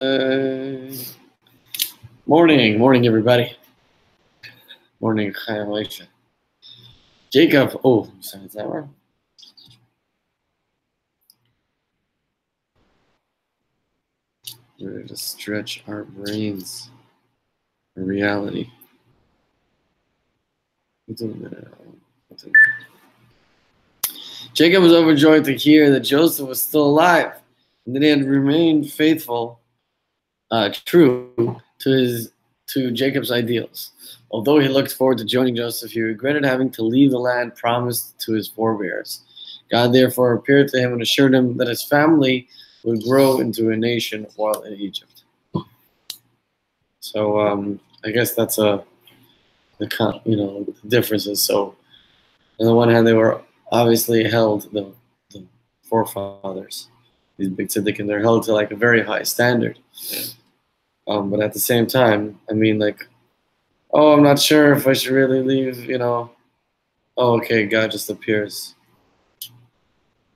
Morning, everybody. Morning, FiveAlive. Jacob. Oh, sorry, is that wrong? We're ready to stretch our brains for reality. Jacob was overjoyed to hear that Joseph was still alive and that he had remained faithful, true to Jacob's ideals. Although he looked forward to joining Joseph, he regretted having to leave the land promised to his forebears. God therefore appeared to him and assured him that his family would grow into a nation while in Egypt. So I guess that's the differences. So on the one hand, they were obviously held the forefathers, these big tzaddikim, they're held to like a very high standard. But at the same time, I mean, like, oh, I'm not sure if I should really leave. Oh, okay, God just appears.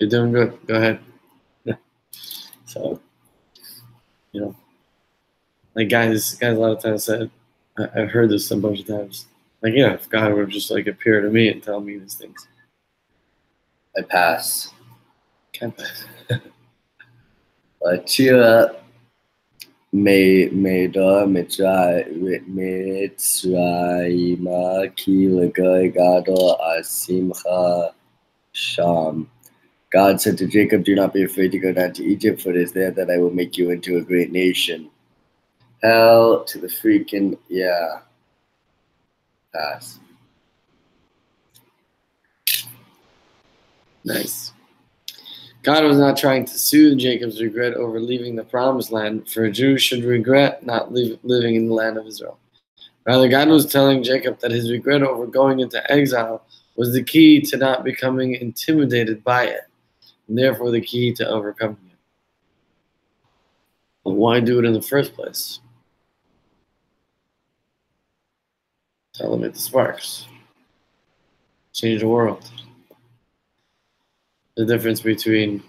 You're doing good. Go ahead. So, like guys a lot of times said, I've heard this a bunch of times. Like, yeah, if God would just like appear to me and tell me these things, I pass. Can't pass. Chia Meida Mitzrayima Kilagai Gado Asimcha Sham. God said to Jacob, "Do not be afraid to go down to Egypt, for it is there that I will make you into a great nation." Hell to the freaking pass. Nice. God was not trying to soothe Jacob's regret over leaving the promised land, for a Jew should regret not living in the land of Israel. Rather, God was telling Jacob that his regret over going into exile was the key to not becoming intimidated by it, and therefore the key to overcoming it. But why do it in the first place? To elevate the sparks. Change the world. The difference between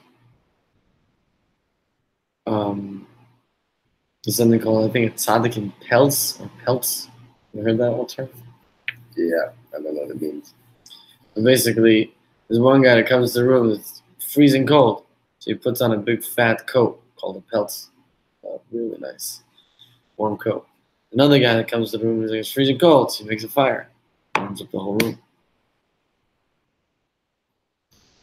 there's something called, I think it's tzaddik and pelts or pelts. You heard that one term? Yeah, I don't know what it means. But basically, there's one guy that comes to the room that's freezing cold, so he puts on a big fat coat called a pelts. Really nice, warm coat. Another guy that comes to the room is like, it's freezing cold, so he makes a fire, warms up the whole room.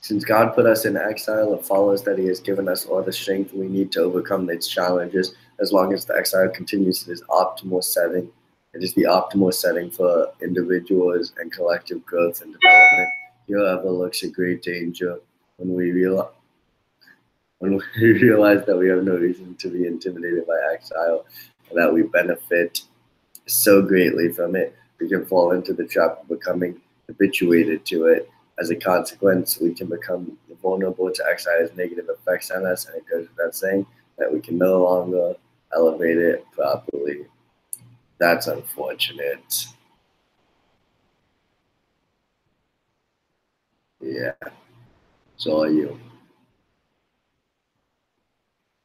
Since God put us in exile, it follows that He has given us all the strength we need to overcome its challenges. As long as the exile continues, it is optimal setting. It is the optimal setting for individuals and collective growth and development. Whoever looks at great danger when we realize that we have no reason to be intimidated by exile and that we benefit so greatly from it, we can fall into the trap of becoming habituated to it. As a consequence, we can become vulnerable to exile's negative effects on us, and it goes without saying that we can no longer elevate it properly. That's unfortunate. Yeah. It's all you.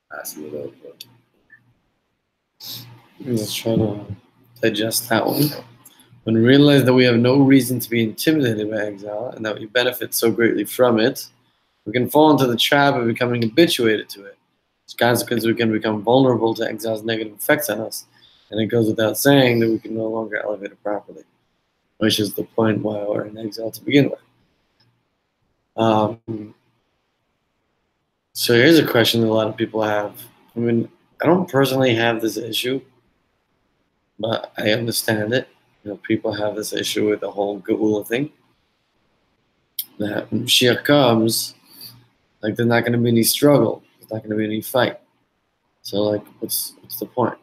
Passing it over. Let's try to digest that one. When we realize that we have no reason to be intimidated by exile and that we benefit so greatly from it, we can fall into the trap of becoming habituated to it. As a consequence, we can become vulnerable to exile's negative effects on us, and it goes without saying that we can no longer elevate it properly, which is the point why we're in exile to begin with. So here's a question that a lot of people have. I mean, I don't personally have this issue, but I understand it. People have this issue with the whole Geula thing. That when Mashiach comes, like there's not going to be any struggle. There's not going to be any fight. So like, what's the point?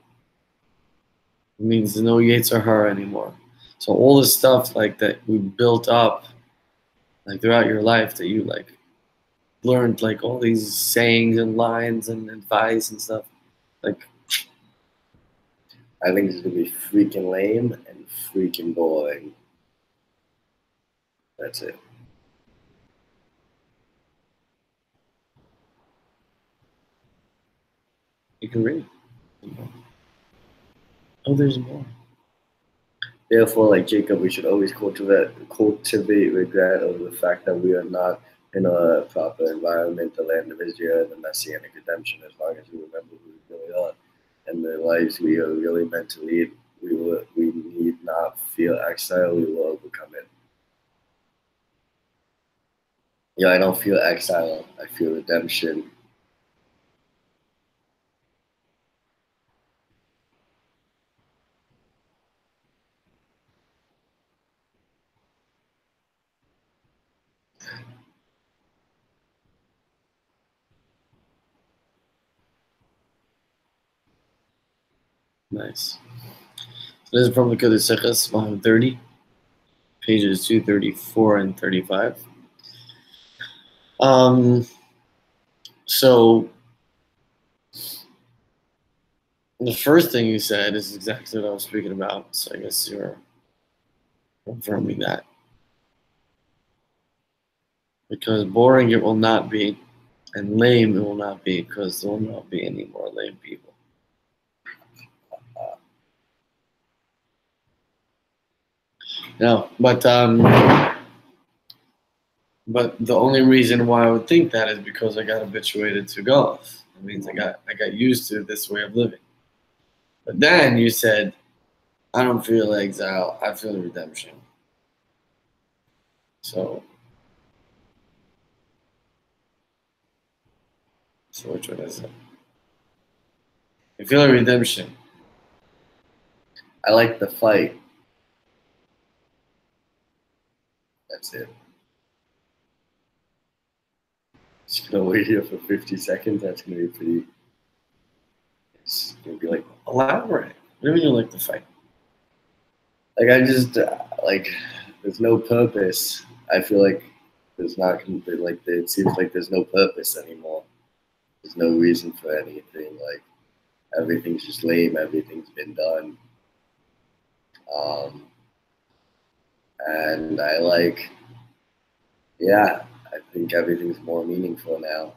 It means there's no Yetzer Hara anymore. So all the stuff like that we built up, like throughout your life, that you like learned, like all these sayings and lines and advice and stuff, like. I think it's gonna be freaking lame and freaking boring. That's it. You can read. Oh, there's more. Therefore, like Jacob, we should always cultivate regret over the fact that we are not in a proper environment, the land of Israel, and the messianic redemption. As long as we remember who we really are and the lives we are really meant to lead, we need not feel exile. We will overcome it. Yeah, I don't feel exile. I feel redemption. Nice. So this is from the Kodesh volume 30, pages 234 and 35. So the first thing you said is exactly what I was speaking about. So I guess you're confirming that. Because boring it will not be, and lame it will not be, because there will not be any more lame people. No, but the only reason why I would think that is because I got habituated to golf. It means I got used to this way of living. But then you said, I don't feel exile, I feel redemption. So which one is it? I feel redemption. I like the fight. That's it. Just gonna wait here for 50 seconds. That's gonna be pretty. It's gonna be like Elaborate. What do you mean you like the fight? like I just like there's no purpose. I feel like there's not like it seems like there's no purpose anymore. There's no reason for anything. Like everything's just lame. Everything's been done. Um, and I like, yeah, I think everything's more meaningful now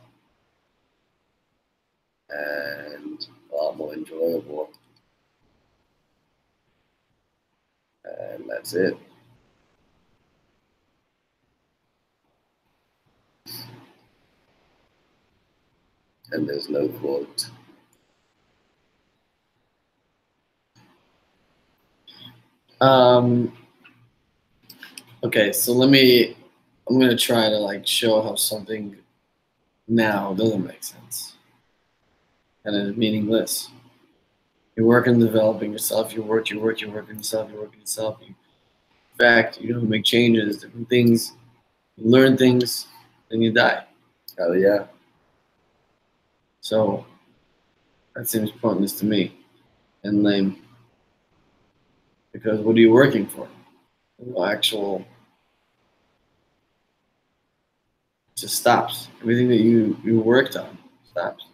and a lot more enjoyable. And that's it. And there's no quote. Okay, so I'm gonna try to like show how something now doesn't make sense and is meaningless. You work on developing yourself. You work on yourself. You work on yourself. In fact, you make changes, different things. You learn things, then you die. Hell yeah. So that seems pointless to me and lame. Because what are you working for? No actual. It just stops. Everything that you worked on stops.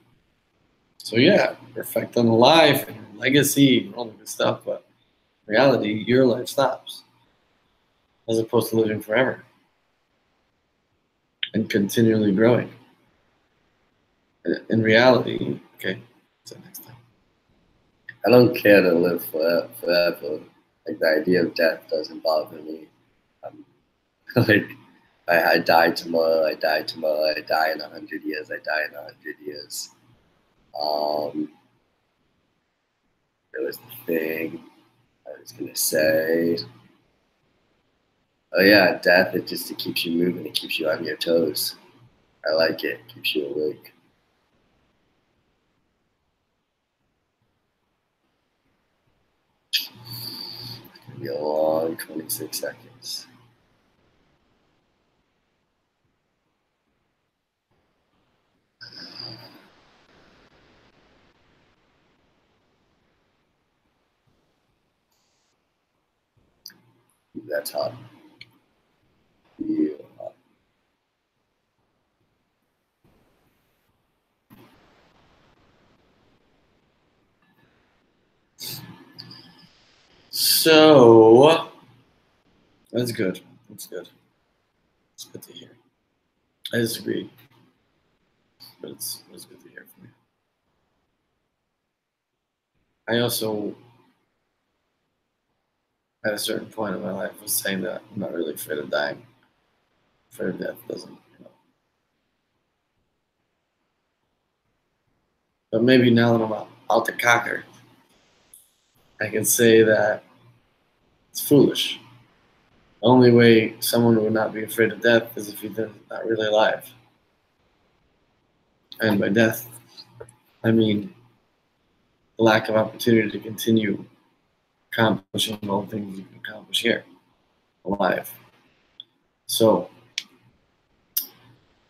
So yeah, perfect on the life and your legacy and all the good stuff, but in reality, your life stops as opposed to living forever and continually growing. In reality, okay, so next time. I don't care to live forever. Like the idea of death doesn't bother me. Like I die tomorrow. I die tomorrow. I die in 100 years. I die in 100 years. Um, there was the thing I was gonna say. Oh yeah, death. It keeps you moving. It keeps you on your toes. I like it. Keeps you awake. It's gonna be a long 26 seconds. That's hot. Yeah. So that's good. That's good. It's good to hear. I disagree, but it's good to hear from you. I also, at a certain point in my life, was saying that I'm not really afraid of dying. Afraid of death doesn't, But maybe now that I'm out the cocker, I can say that it's foolish. The only way someone would not be afraid of death is if he's not really alive. And by death, I mean the lack of opportunity to continue accomplishing all the things you can accomplish here, alive. So,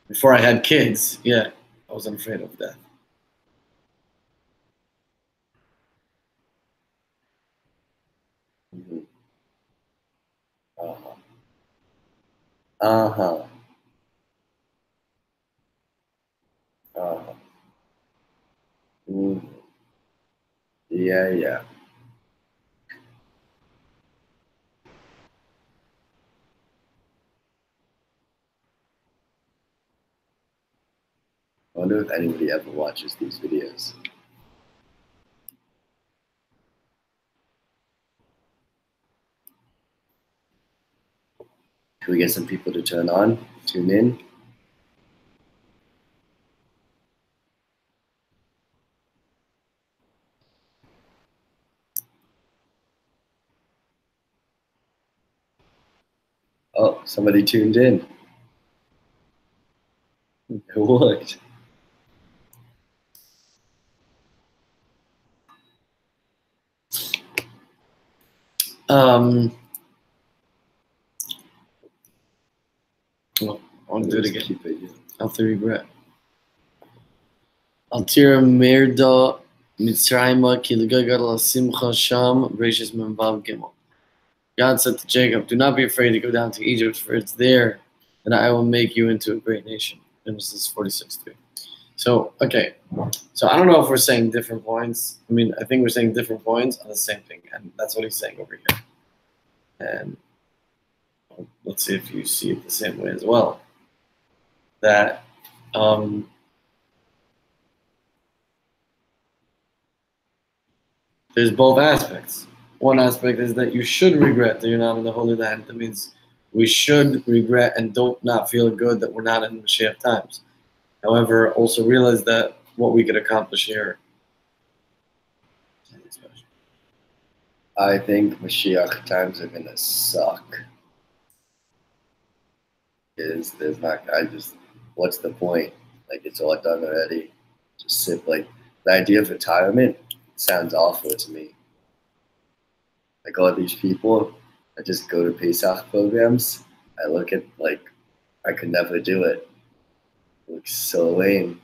before I had kids, yeah, I wasn't afraid of death. Mhm. Uh-huh. Uh-huh. Uh-huh. Mhm. Yeah, yeah. I wonder if anybody ever watches these videos. Can we get some people to tune in? Oh, somebody tuned in. It worked. Um, well, I want to do it again. Keep it, yeah. After regret. Altira Merda Mitzrayma Kilgagal Simcha Sham Gracious Memvav Gimel. God said to Jacob, do not be afraid to go down to Egypt, for it's there that I will make you into a great nation. Genesis 46:3. So, okay. So I don't know if we're saying different points. I mean, I think we're saying different points on the same thing, and that's what he's saying over here. And let's see if you see it the same way as well. That there's both aspects. One aspect is that you should regret that you're not in the Holy Land. That means we should regret and don't not feel good that we're not in Mashiach times. However, also realize that what we could accomplish here. I think Mashiach times are gonna suck. There's not. What's the point? Like it's all done already. Just sit like the idea of retirement sounds awful to me. Like all these people that just go to Pesach programs. I look at like I could never do it. It looks so lame.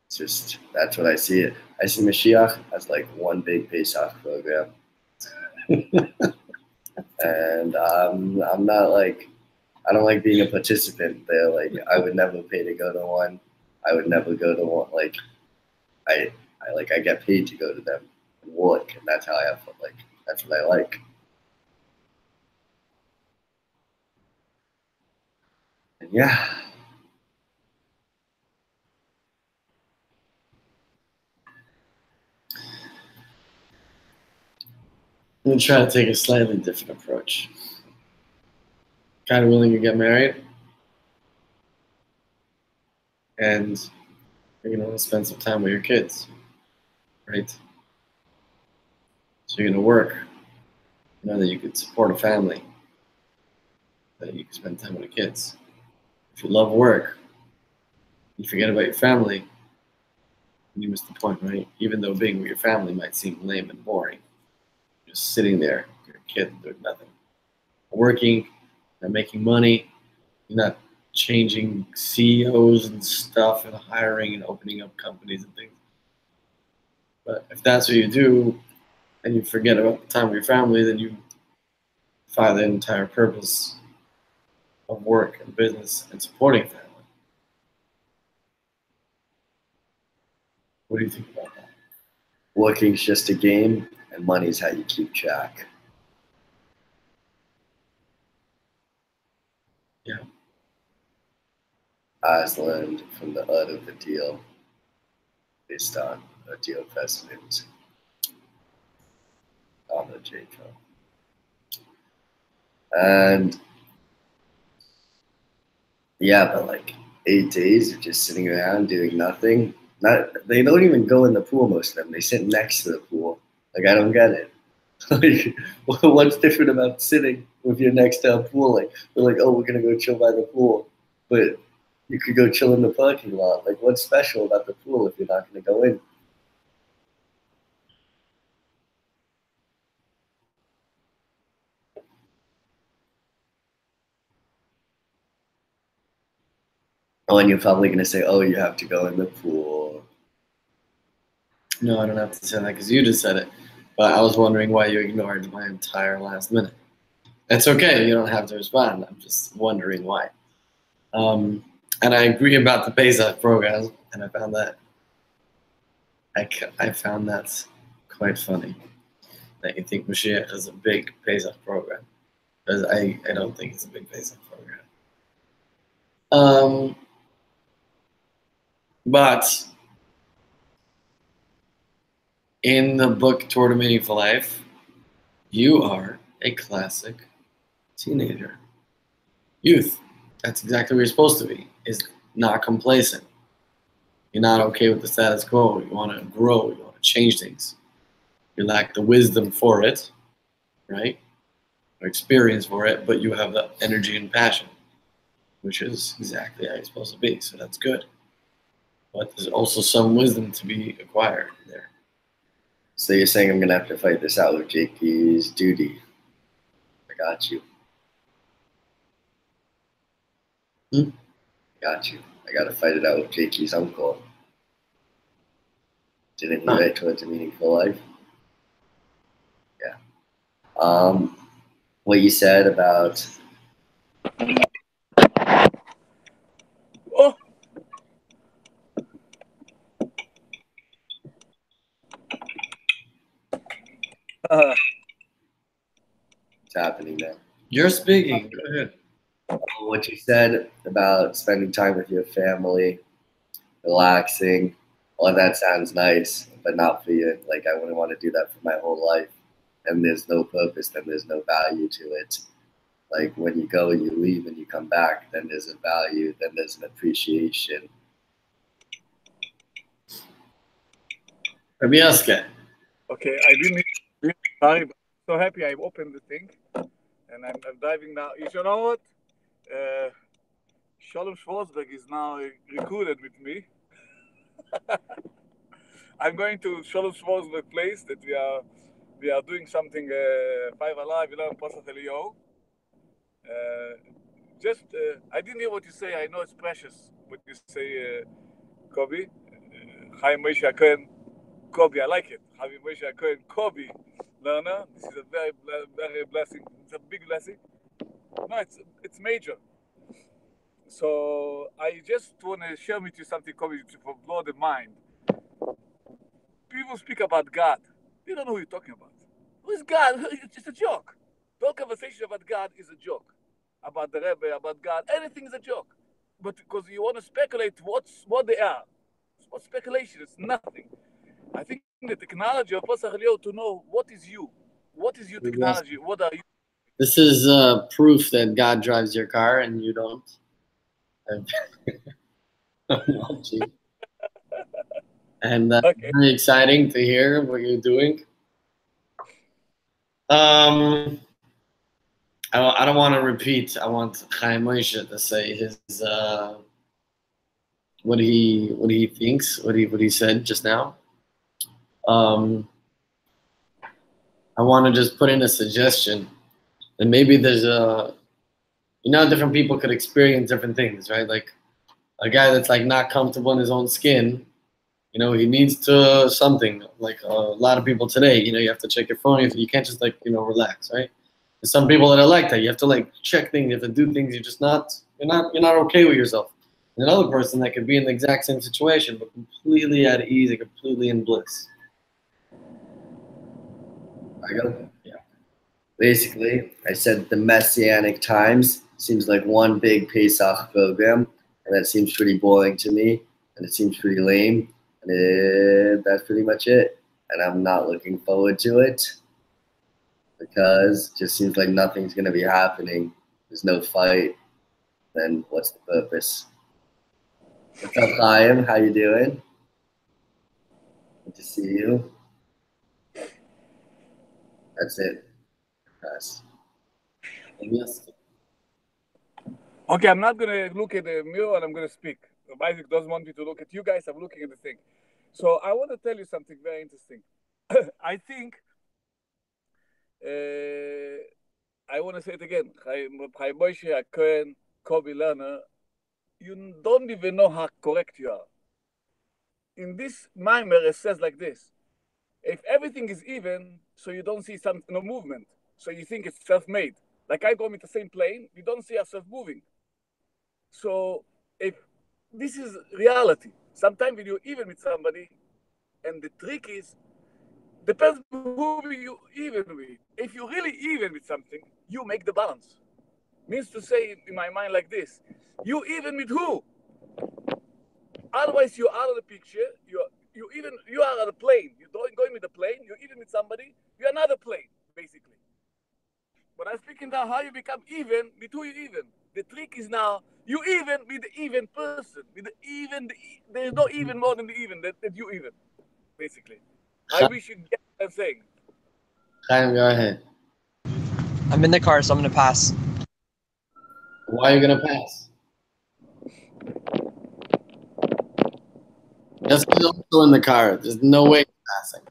It's just that's what I see it. I see Mashiach as like one big Pesach program, and I'm not like I don't like being a participant there. Like I would never pay to go to one. I would never go to one. Like I get paid to go to them and work, and that's how I have like that's what I like. And yeah, I'm gonna try to take a slightly different approach. Kind of willing to get married, and you're gonna want to spend some time with your kids, right? So you're gonna work. You know that you could support a family, that you can spend time with the kids. If you love work, you forget about your family, and you miss the point, right? Even though being with your family might seem lame and boring, just sitting there with your kid doing nothing, working, not making money, you're not changing CEOs and stuff and hiring and opening up companies and things. But if that's what you do and you forget about the time with your family, then you file the entire purpose of work and business and supporting family. What do you think about that? working's just a game, and money's how you keep track. Yeah. As learned from the art of the deal based on a deal precedent on the JCO. And yeah, but like 8 days of just sitting around doing nothing. They don't even go in the pool, most of them. They sit next to the pool. Like, I don't get it. Like, what's different about sitting if you're next to a pool? Like, they're like, oh, we're gonna go chill by the pool, but you could go chill in the parking lot. Like, what's special about the pool if you're not gonna go in? Oh, and you're probably gonna say, oh, you have to go in the pool. No, I don't have to say that because you just said it. But I was wondering why you ignored my entire last minute. It's okay. You don't have to respond. I'm just wondering why. And I agree about the Pesach program, and I found that quite funny that you think Mashiach is a big Pesach program, because I don't think it's a big Pesach program. But in the book Toward a Meaningful Life, you are a classic teenager. Youth. That's exactly what you're supposed to be, is not complacent. You're not okay with the status quo. You want to grow. You want to change things. You lack the wisdom for it, right? Or experience for it, but you have the energy and passion, which is exactly how you're supposed to be. So that's good. But there's also some wisdom to be acquired there. So you're saying I'm gonna have to fight this out with JP's duty? I got you. Hmm? Got you. I gotta fight it out with JP's uncle. Didn't he write Towards a Meaningful Life? Yeah. What you said about what's happening there. You're speaking. Go ahead. What you said about spending time with your family, relaxing, all that sounds nice, but not for you. Like, I wouldn't want to do that for my whole life. And there's no purpose, then there's no value to it. Like, when you go, you leave, and you come back, then there's a value, then there's an appreciation. Rabbi Yaske. Okay, I didn't. Sorry, but I'm so happy I opened the thing, and I'm driving now. You know what? Shalom Schwarzberg is now recruited with me. I'm going to Shalom Schwarzberg place that we are doing something FiveAlive, Pasach Elio. I didn't hear what you say. I know it's precious what you say, Kobe. Chaim Moshe Cohen, Kobe. I like it. Chaim Moshe Cohen, Kobe. Learner. This is a very blessing. It's a big blessing. No, it's major. So I just want to share with you something, Kobe, to blow the mind. People speak about God. They don't know who you're talking about. Who is God? It's just a joke. The whole conversation about God is a joke. About the Rebbe, about God, anything is a joke. But because you want to speculate what they are. It's what speculation, it's nothing. I think the technology of Pasach Elio to know what is you. What is your technology? What are you? This is proof that God drives your car and you don't. And Okay. very exciting to hear what you're doing. I don't want to repeat. I want Chaim Moshe to say his what he thinks, what he said just now. I want to just put in a suggestion, and maybe there's different people could experience different things, right? Like a guy that's like not comfortable in his own skin, he needs to something. Like a lot of people today, you have to check your phone. You can't just relax, right? There's some people that are like that. You have to check things. You have to do things. You're not okay with yourself. And another person that could be in the exact same situation, but completely at ease and completely in bliss. I go. Yeah. Basically, I said the Messianic Times seems like one big Pesach program, and that seems pretty boring to me, and it seems pretty lame. And that's pretty much it. And I'm not looking forward to it because it just seems like nothing's going to be happening. There's no fight. Then what's the purpose? What's up, Chaim? How you doing? Good to see you. That's it. Yes. Okay, I'm not gonna look at the mirror and I'm gonna speak. Isaac doesn't want me to look at you guys. I'm looking at the thing. So I want to tell you something very interesting. I think I want to say it again. Chaim Moshe, Cohen, Kobe Lerner, you don't even know how correct you are. In this mimer, it says like this: if everything is even, so you don't see no movement, so you think it's self-made. Like I go with the same plane, you don't see ourselves moving. So if this is reality, sometimes when you're even with somebody, and the trick is, depends who you even with. If you're really even with something, you make the balance. Means to say in my mind like this: you even with who? Otherwise, you're out of the picture. You are on a plane. You're going with a plane. You're even with somebody. You're another plane, basically. But I'm speaking now how you become even with who you even. The trick is now you even with the even person. With the even, there's no even more than the even that you even, basically. I wish you get what I'm saying. Chaim, go ahead. I'm in the car, so I'm gonna pass. Why are you gonna pass? Jessica's also in the car. There's no way he's passing.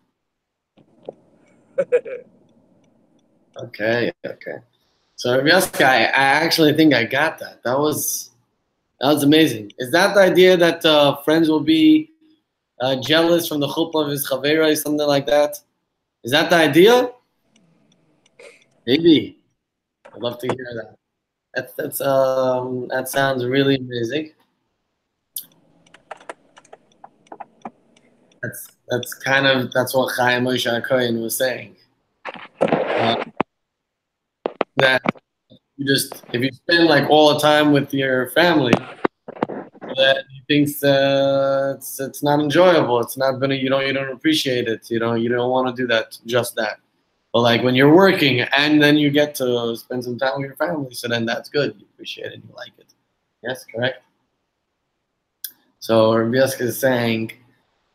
Okay. So Jessica, I actually think I got that. That was amazing. Is that the idea that friends will be jealous from the chuppah of his chavera, something like that? Is that the idea? Maybe. I'd love to hear that. That sounds really amazing. That's what Chaim Moshe Cohen was saying. That if you spend like all the time with your family, that he thinks it's not enjoyable. It's not gonna you don't appreciate it. You don't want to do that. But like when you're working and then you get to spend some time with your family, so then that's good. You appreciate it. You like it. Yes, correct. So Rabbi Yosef is saying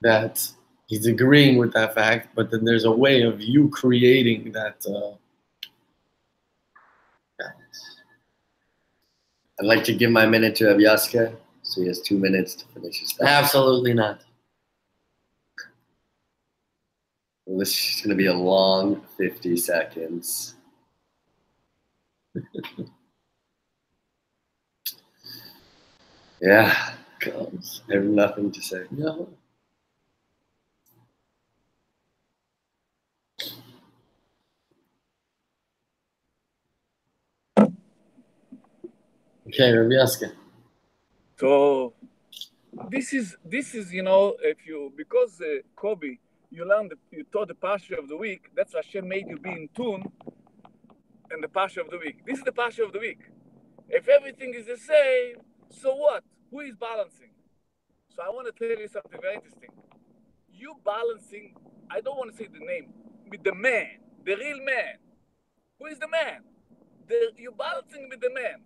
that he's agreeing with that fact, but then there's a way of you creating that. I'd like to give my minute to Avyaska, so he has 2 minutes to finish his stuff. Absolutely not. Well, this is going to be a long 50 seconds. Yeah, I have nothing to say. No. Okay, Rabbi Yosef. So this is if you because Kobe, you taught the pasture of the week. That's what Hashem made you be in tune. And the pasture of the week. This is the pasture of the week. If everything is the same, so what? Who is balancing? So I want to tell you something very interesting. You balancing, I don't want to say the name, with the man, the real man. Who is the man? You're balancing with the man.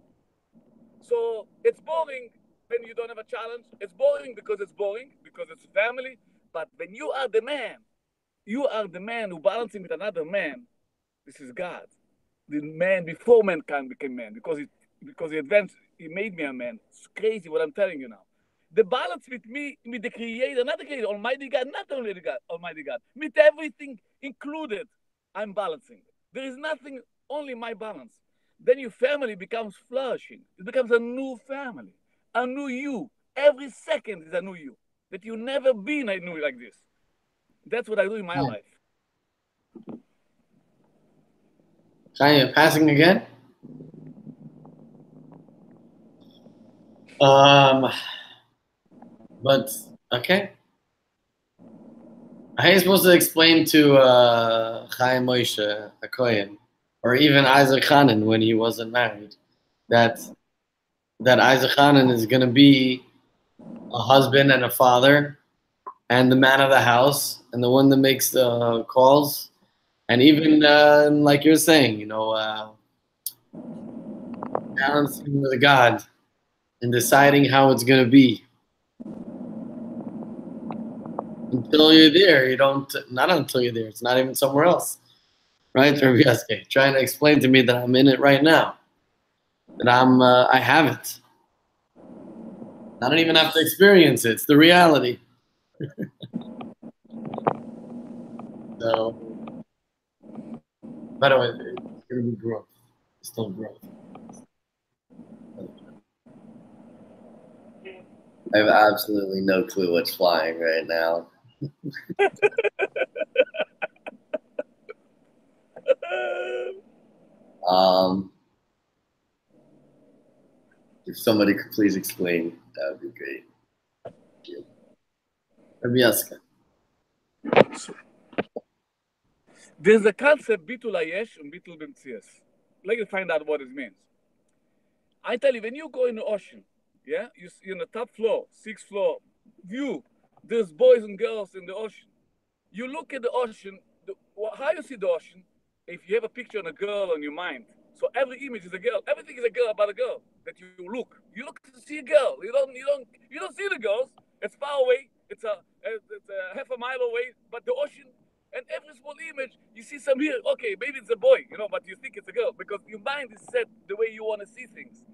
So it's boring when you don't have a challenge. It's boring, because it's family. But when you are the man who balancing with another man, this is God. The man before mankind became man, because he advanced, he made me a man. It's crazy what I'm telling you now. The balance with me, with the Creator, not the Creator, Almighty God, not only the God, Almighty God, with everything included, I'm balancing. There is nothing, only my balance. Then your family becomes flourishing. It becomes a new family, a new you. Every second is a new you that you never been a new like this. That's what I do in my life. Chaim, passing again? But okay. How are you supposed to explain to Chaim Moshe Hakohen, or even Isaac Hanan when he wasn't married, that Isaac Hanan is going to be a husband and a father, and the man of the house, and the one that makes the calls, and even like you're saying, balancing with God and deciding how it's going to be. Until you're there, you don't. Not until you're there. It's not even somewhere else, right? Rabbi Yaske, trying to explain to me that I'm in it right now, that I have it. I don't even have to experience it. It's the reality. So, by the way, it's going to be growth. It's still growth. I have absolutely no clue what's flying right now. If somebody could please explain, that would be great. Rabbi Yaske. There's a concept, bitul hayesh and bitul b'mtzias. Let me find out what it means. I tell you, when you go in the ocean, yeah, you're on the top floor, 6th floor, view, there's boys and girls in the ocean. You look at the ocean, how you see the ocean, if you have a picture of a girl on your mind. So every image is a girl. Everything is a girl about a girl that you look. You look to see a girl. You don't see the girls. It's far away. It's a half a mile away. But the ocean and every small image, you see some here. Okay, maybe it's a boy, but you think it's a girl because your mind is set the way you want to see things.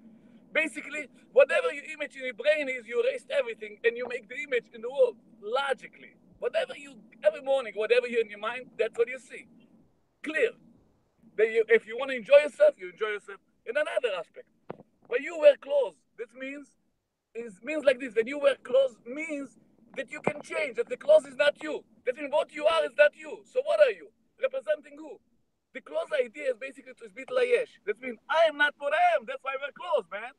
Basically, whatever your image in your brain is, you erase everything and you make the image in the world logically. Every morning, whatever you're in your mind, that's what you see. Clear. If you want to enjoy yourself, you enjoy yourself in another aspect. When you wear clothes, this means like this. When you wear clothes means that you can change, that the clothes is not you. That means what you are is not you. So what are you? Representing who? The clothes idea is basically to be layesh. That means I am not what I am. That's why I wear clothes, man.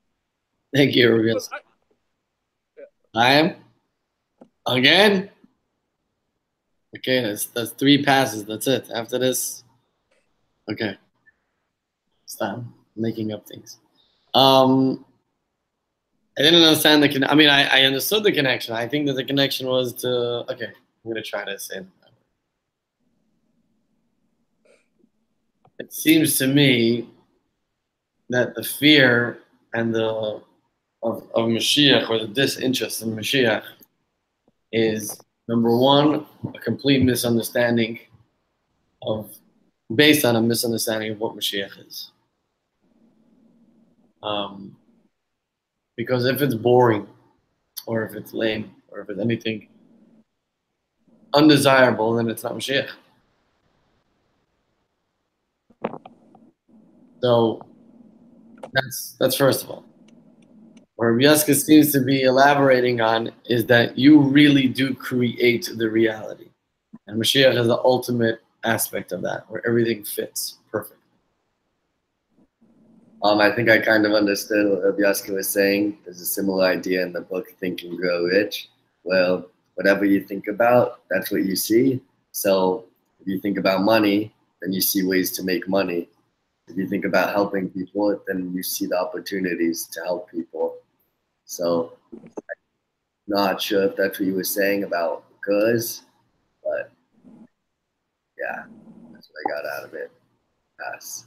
Thank you, Rabbi Yaske. I am? Again? Okay, that's 3 passes. That's it. After this, okay. Stop making up things. I didn't understand the connection. I mean, I understood the connection. I think that the connection was to. Okay, I'm gonna try to say it. It seems to me that the fear and of Mashiach, or the disinterest in Mashiach, is number one, a complete misunderstanding based on a misunderstanding of what Mashiach is. Because if it's boring, or if it's lame, or if it's anything undesirable, then it's not Mashiach. So that's first of all. What Rabbi Yaske seems to be elaborating on is that you really do create the reality. And Mashiach is the ultimate aspect of that, where everything fits perfectly. I think I kind of understood what Rabbi Yaske was saying. There's a similar idea in the book Think and Grow Rich. Well, whatever you think about, that's what you see. So if you think about money, then you see ways to make money. If you think about helping people, then you see the opportunities to help people. So I'm not sure if that's what you were saying about because, but yeah, that's what I got out of it. Pass.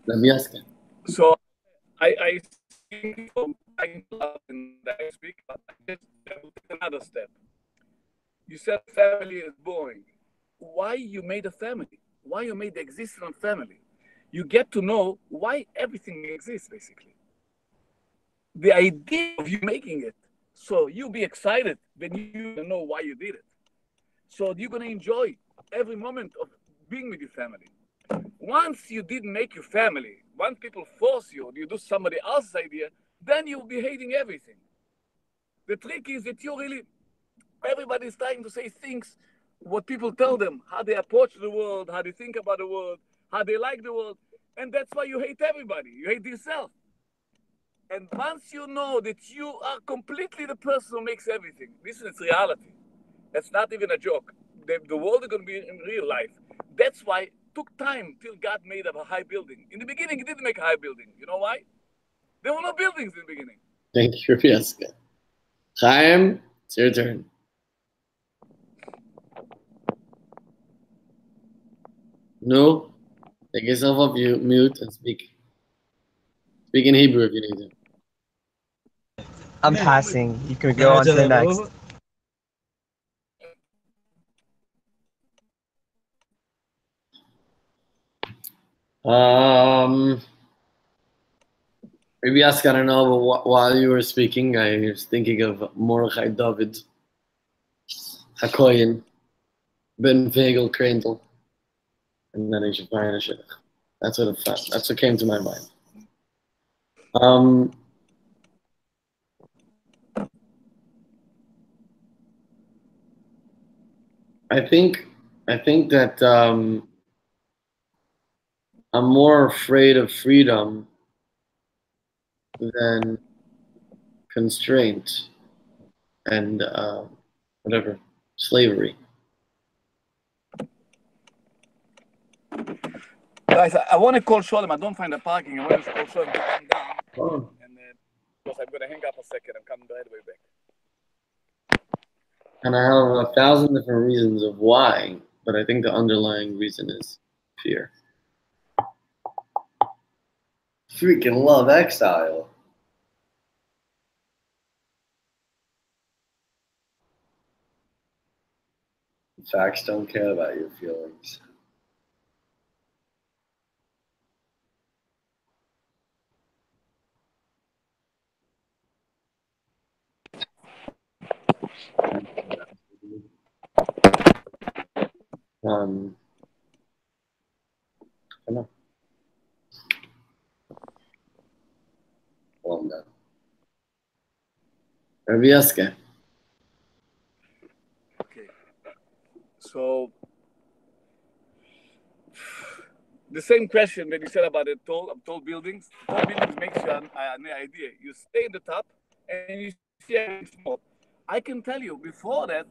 Rabbi Yaske. So I speak from and I speak, but I just take another step. You said family is boring. Why you made a family? Why you made the existence of family? You get to know why everything exists, basically. The idea of you making it. So you be excited when you know why you did it. So you're going to enjoy every moment of being with your family. Once you didn't make your family, once people force you, you do somebody else's idea, then you'll be hating everything. The trick is that everybody's trying to say things, what people tell them, how they approach the world, how they think about the world, how they like the world. And that's why you hate everybody. You hate yourself. And once you know that you are completely the person who makes everything, this is reality. That's not even a joke. The world is going to be in real life. That's why it took time till God made a high building. In the beginning, He didn't make a high building. You know why? There were no buildings in the beginning. Thank you, Jessica. Chaim, it's your turn. No, take yourself off mute and speak. Speak in Hebrew if you need to. I'm passing. You can go on to the next. Maybe ask, I don't know, but while you were speaking, I was thinking of Mordechai David, Hakoyin, Ben Vegel Krendel, and then I should find a shidduch. That's what came to my mind. I think that I'm more afraid of freedom than constraint and whatever, slavery. Guys, I want to call Sholem. I don't find the parking. I want to call Sholem to come down. Oh. And because I'm going to hang up a second. I'm coming right away back. And I have 1,000 different reasons of why, but I think the underlying reason is fear. Freaking love exile. Facts don't care about your feelings. I don't know. Well, no. Rabbi Yeske. Okay. So, the same question that you said about the tall buildings. Tall buildings makes you an idea. You stay in the top and you see everything small. I can tell you, before that,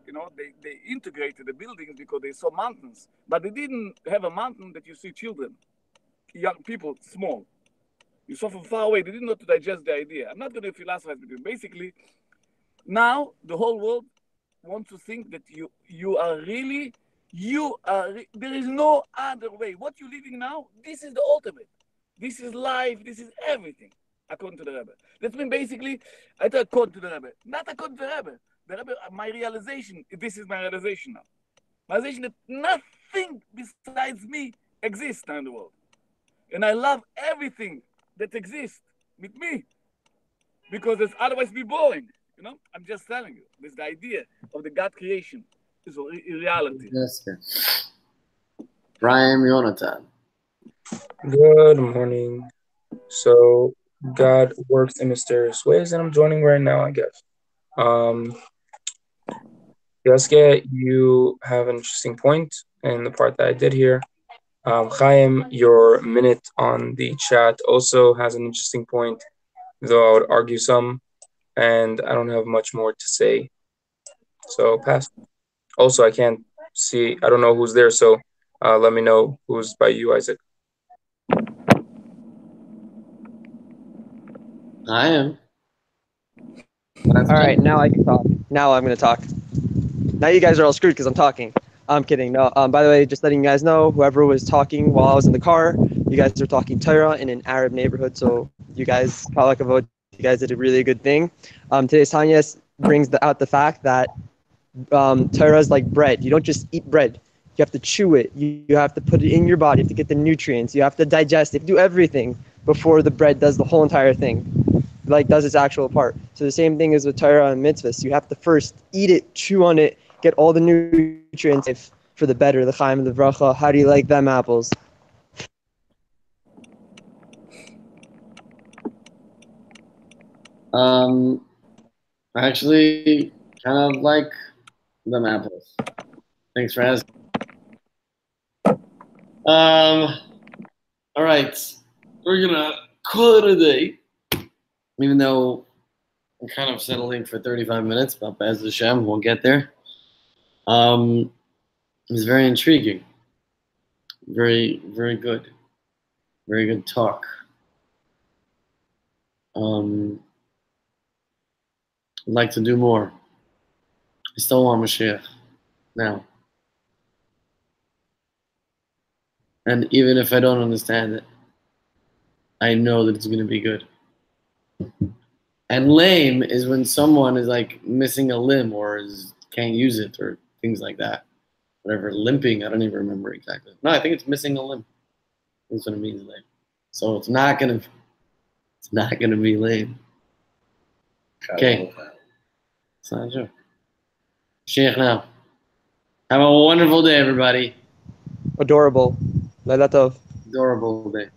they integrated the buildings because they saw mountains. But they didn't have a mountain that you see children, young people, small. You saw from far away. They didn't know to digest the idea. I'm not going to philosophize with you. Basically, now the whole world wants to think that there is no other way. What you're living now, this is the ultimate. This is life. This is everything, according to the Rebbe. That means basically, I thought according to the Rebbe, not according to the Rebbe. The Rebbe, my realization, this is my realization now. My realization that nothing besides me exists now in the world. And I love everything that exists with me, because it's otherwise be boring. I'm just telling you. This is the idea of the God creation. Is a reality. Yes, sir. Brian Yonatan. Good morning. So God works in mysterious ways, and I'm joining right now, I guess. Yaske, you have an interesting point in the part that I did here. Chaim, your minute on the chat also has an interesting point, though I would argue some, and I don't have much more to say. So pass. Also, I can't see, I don't know who's there, so let me know who's by you, Isaac. I am. All right, now I can talk. Now I'm going to talk. Now you guys are all screwed because I'm talking. I'm kidding. No. By the way, just letting you guys know, whoever was talking while I was in the car, you guys are talking Torah in an Arab neighborhood. So you guys, Kalakavod, you guys did a really good thing. Today's Tanya brings out the fact that Torah is like bread. You don't just eat bread. You have to chew it. You have to put it in your body. You have to get the nutrients. You have to digest it. You have to do everything before the bread does the whole entire thing. Like does its actual part. So the same thing is with Torah and mitzvahs. You have to first eat it, chew on it, get all the nutrients for the better, the chaim and the bracha. How do you like them apples? I actually kind of like them apples. Thanks for asking. All right, we're gonna call it a day, even though I'm kind of settling for 35 minutes, but Bez Hashem, we'll get there. It's very intriguing. Very, very good. Very good talk. I'd like to do more. I still want Mashiach now. And even if I don't understand it, I know that it's going to be good. And lame is when someone is like missing a limb or can't use it or things like that. Whatever, limping, I don't even remember exactly. No, I think it's missing a limb. That's what it means, lame. So it's not gonna be lame. Okay. It's not true. Sheikh now. Have a wonderful day, everybody. Adorable. Laila Tov. Adorable day.